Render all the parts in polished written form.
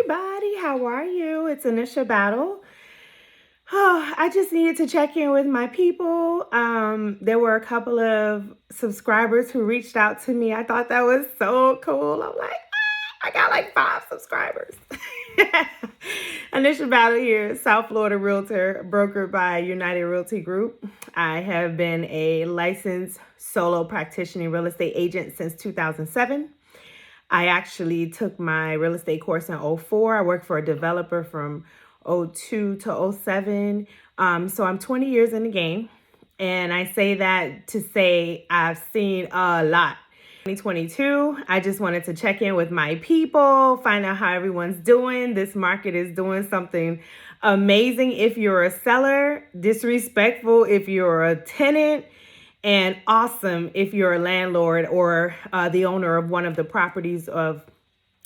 everybody, how are you? It's Annisha Battle. Oh, I just needed to check in with my people. There were a couple of subscribers who reached out to me. I thought that was so cool. I'm like, I got like 5 subscribers. Annisha Battle here, South Florida Realtor, brokered by United Realty Group. I have been a licensed solo practitioner real estate agent since 2007. I actually took my real estate course in 2004. I worked for a developer from 2002 to 2007. So I'm 20 years in the game. And I say that to say I've seen a lot. 2022, I just wanted to check in with my people, find out how everyone's doing. This market is doing something amazing if you're a seller, disrespectful if you're a tenant, and awesome if you're a landlord or the owner of one of the properties of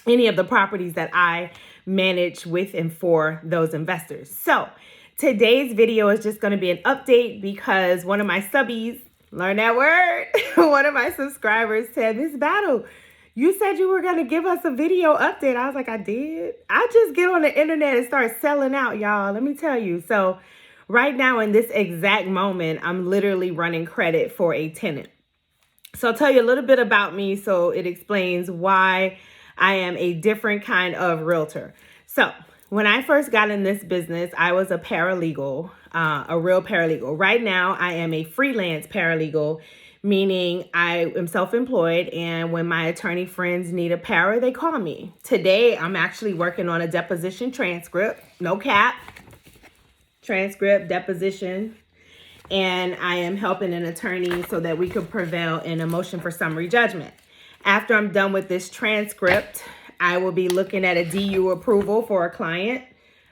any of the properties that I manage with and for those investors. So today's video is just going to be an update because one of my subbies, learn that word, one of my subscribers said, Miss Battle, you said you were going to give us a video update. I was like, I did. I just get on the internet and start selling out, y'all. Let me tell you. So right now in this exact moment, I'm literally running credit for a tenant. So I'll tell you a little bit about me so it explains why I am a different kind of realtor. So when I first got in this business, I was a paralegal, a real paralegal. Right now, I am a freelance paralegal, meaning I am self-employed, and when my attorney friends need a para, they call me. Today, I'm actually working on a deposition transcript, no cap, transcript, deposition, and I am helping an attorney so that we could prevail in a motion for summary judgment. After I'm done with this transcript, I will be looking at a DU approval for a client,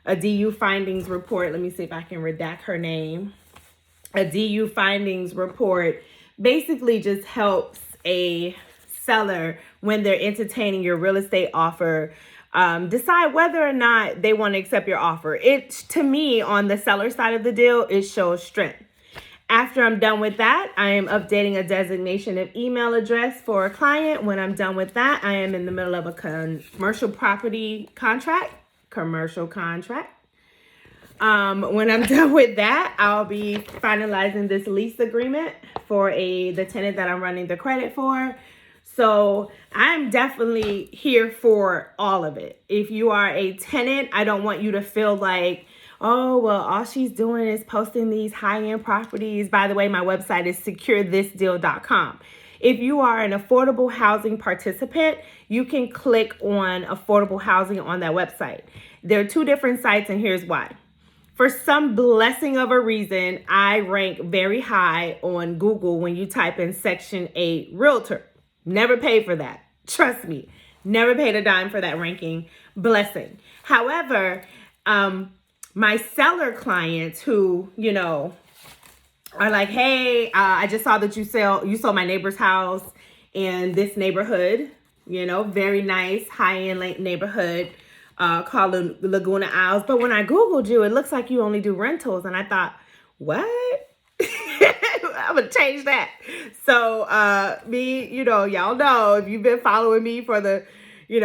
a DU findings report. Let me see if I can redact her name. A DU findings report basically just helps a seller when they're entertaining your real estate offer decide whether or not they want to accept your offer. It, to me, on the seller side of the deal, it shows strength. After I'm done with that, I am updating a designation of email address for a client. When I'm done with that, I am in the middle of a commercial property contract, When I'm done with that, I'll be finalizing this lease agreement for the tenant that I'm running the credit for. So I'm definitely here for all of it. If you are a tenant, I don't want you to feel like, oh, well, all she's doing is posting these high-end properties. By the way, my website is securethisdeal.com. If you are an affordable housing participant, you can click on affordable housing on that website. There are 2 different sites, and here's why. For some blessing of a reason, I rank very high on Google when you type in Section 8 Realtor. Never paid for that. Trust me. Never paid a dime for that ranking. Blessing. However, my seller clients who, are like, hey, I just saw that you sold my neighbor's house in this neighborhood, very nice, high-end neighborhood called Laguna Isles. But when I Googled you, it looks like you only do rentals. And I thought, what? I'm going to change that. So y'all know, if you've been following me for the 7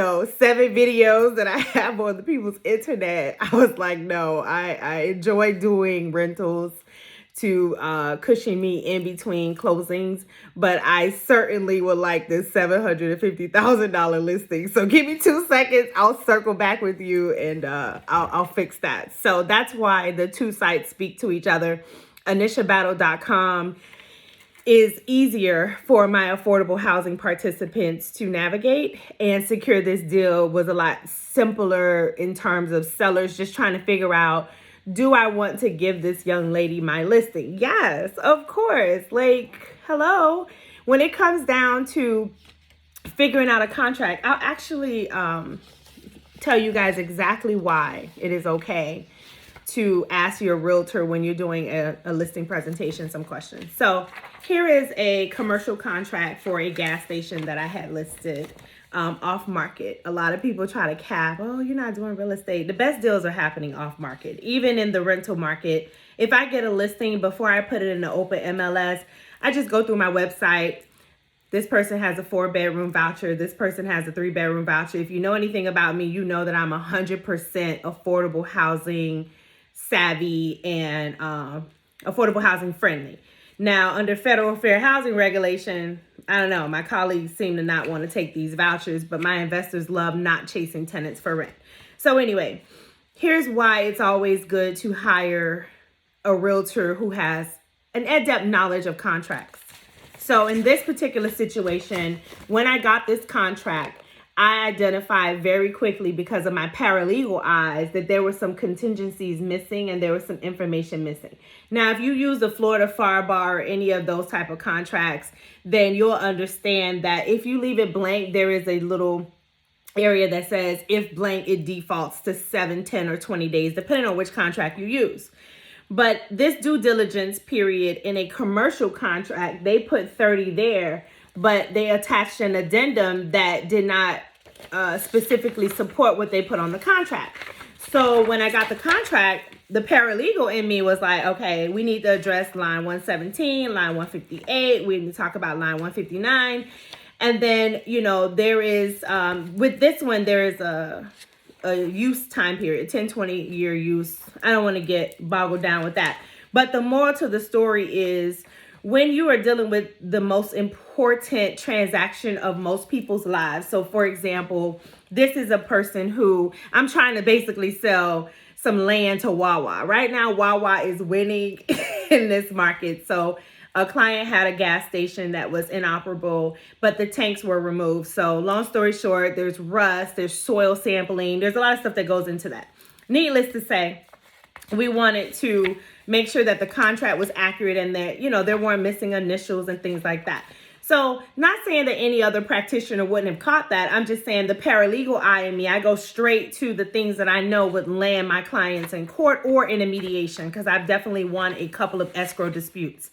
videos that I have on the people's internet, I was like, no, I enjoy doing rentals to cushion me in between closings, but I certainly would like this $750,000 listing. So give me 2 seconds. I'll circle back with you and I'll fix that. So that's why the 2 sites speak to each other. AnishaBattle.com is easier for my affordable housing participants to navigate, and Secure This Deal was a lot simpler in terms of sellers just trying to figure out, do I want to give this young lady my listing? Yes, of course. Like, hello. When it comes down to figuring out a contract, I'll actually tell you guys exactly why it is okay to ask your realtor when you're doing a listing presentation some questions. So here is a commercial contract for a gas station that I had listed off market. A lot of people try to cap, oh, you're not doing real estate. The best deals are happening off market. Even in the rental market, if I get a listing before I put it in the open MLS, I just go through my website, this person has a 4-bedroom voucher. This person has a 3-bedroom voucher. If you know anything about me, you know that I'm 100% affordable housing savvy and affordable housing friendly. Now, under federal fair housing regulation, I don't know, my colleagues seem to not want to take these vouchers, but my investors love not chasing tenants for rent. So anyway, here's why it's always good to hire a realtor who has an adept knowledge of contracts. So in this particular situation, when I got this contract, I identified very quickly, because of my paralegal eyes, that there were some contingencies missing and there was some information missing. Now, if you use the Florida FAR bar or any of those type of contracts, then you'll understand that if you leave it blank, there is a little area that says if blank, it defaults to 7, 10, or 20 days, depending on which contract you use. But this due diligence period in a commercial contract, they put 30 there, but they attached an addendum that did not specifically support what they put on the contract. So when I got the contract, the paralegal in me was like, okay, we need to address line 117, line 158. We need to talk about line 159. And then, you know, there is, with this one, there is a use time period, 10, 20-year use. I don't want to get boggled down with that. But the moral to the story is, when you are dealing with the most important transaction of most people's lives. So for example, this is a person who I'm trying to basically sell some land to Wawa. Right now, Wawa is winning in this market. So a client had a gas station that was inoperable, but the tanks were removed. So long story short, there's rust, there's soil sampling, there's a lot of stuff that goes into that. Needless to say, we wanted to make sure that the contract was accurate and that, you know, there weren't missing initials and things like that. So not saying that any other practitioner wouldn't have caught that. I'm just saying the paralegal eye in me, I go straight to the things that I know would land my clients in court or in a mediation, because I've definitely won a couple of escrow disputes.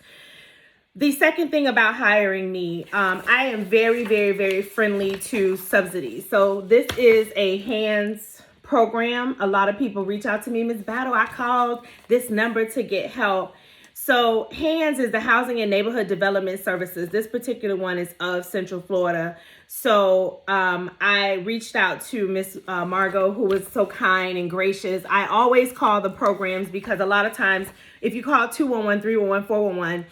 The second thing about hiring me, I am very, very, very friendly to subsidies. So this is a hands program. A lot of people reach out to me, Ms. Battle, I called this number to get help. So HANDS is the Housing and Neighborhood Development Services. This particular one is of Central Florida. So I reached out to Miss Margot, who was so kind and gracious. I always call the programs, because a lot of times if you call 211, 311, 411,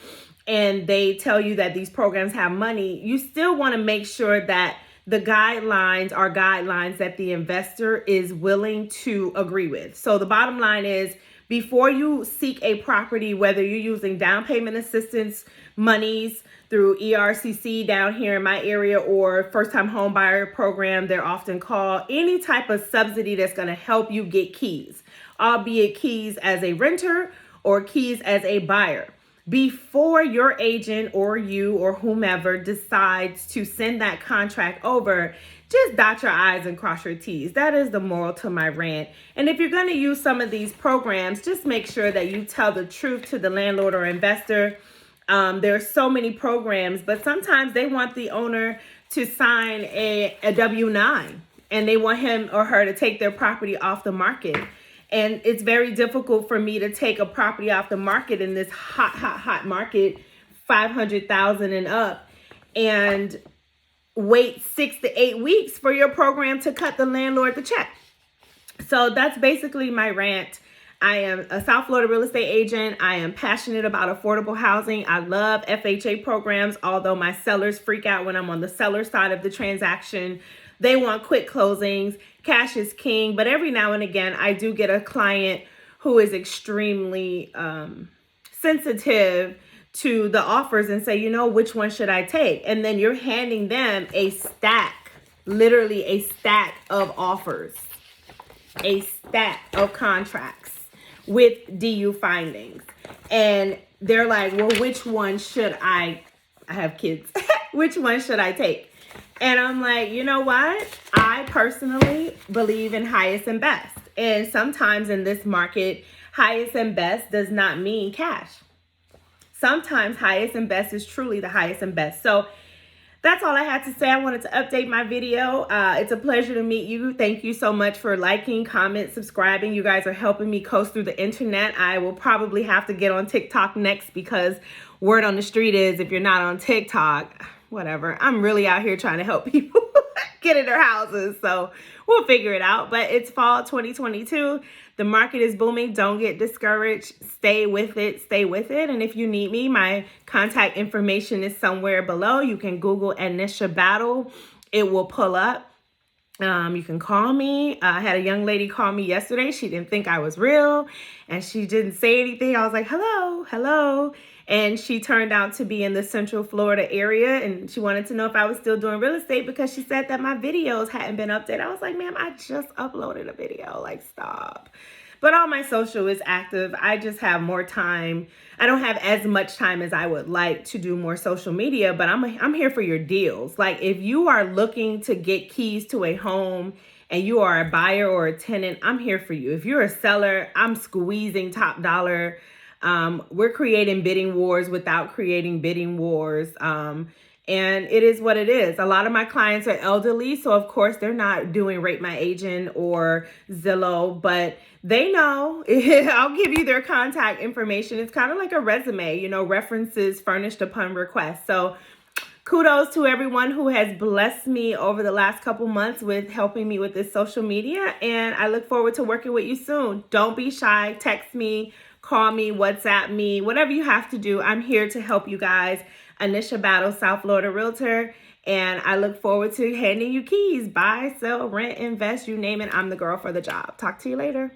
and they tell you that these programs have money, you still want to make sure that the guidelines are guidelines that the investor is willing to agree with. So the bottom line is, before you seek a property, whether you're using down payment assistance monies through ERCC down here in my area, or first time home buyer program, they're often called, any type of subsidy that's going to help you get keys, albeit keys as a renter or keys as a buyer. Before your agent or you or whomever decides to send that contract over, just dot your I's and cross your T's. That is the moral to my rant. And if you're going to use some of these programs, just make sure that you tell the truth to the landlord or investor. There are so many programs, but sometimes they want the owner to sign a W-9, and they want him or her to take their property off the market. And it's very difficult for me to take a property off the market in this hot market, 500,000 and up, and wait 6 to 8 weeks for your program to cut the landlord the check. So that's basically my rant. I am a South Florida real estate agent. I am passionate about affordable housing. I love FHA programs, although my sellers freak out when I'm on the seller side of the transaction. They want quick closings. Cash is king. But every now and again, I do get a client who is extremely sensitive to the offers and say, you know, which one should I take? And then you're handing them a stack, literally a stack of offers, a stack of contracts with DU findings. And they're like, well, which one should I have kids. Which one should I take? And I'm like, you know what? I personally believe in highest and best. And sometimes in this market, highest and best does not mean cash. Sometimes highest and best is truly the highest and best. So that's all I had to say. I wanted to update my video. It's a pleasure to meet you. Thank you so much for liking, comment, subscribing. You guys are helping me coast through the internet. I will probably have to get on TikTok next, because word on the street is if you're not on TikTok, whatever. I'm really out here trying to help people get in their houses. So we'll figure it out. But it's fall 2022. The market is booming. Don't get discouraged. Stay with it. Stay with it. And if you need me, my contact information is somewhere below. You can Google Annisha Battle. It will pull up. You can call me. I had a young lady call me yesterday. She didn't think I was real and she didn't say anything. I was like, hello, hello. And she turned out to be in the Central Florida area, and she wanted to know if I was still doing real estate because she said that my videos hadn't been updated. I was like, ma'am, I just uploaded a video. Like, stop. But all my social is active. I just have more time. I don't have as much time as I would like to do more social media, but I'm here for your deals. Like, if you are looking to get keys to a home and you are a buyer or a tenant, I'm here for you. If you're a seller, I'm squeezing top dollar. We're creating bidding wars without creating bidding wars. And it is what it is. A lot of my clients are elderly, so of course they're not doing Rate My Agent or Zillow, but they know. I'll give you their contact information. It's kind of like a resume, references furnished upon request. So kudos to everyone who has blessed me over the last couple months with helping me with this social media, and I look forward to working with you soon. Don't be shy. Text me, call me, WhatsApp me, whatever you have to do. I'm here to help you guys. Annisha Battle, South Florida Realtor, and I look forward to handing you keys. Buy, sell, rent, invest, you name it. I'm the girl for the job. Talk to you later.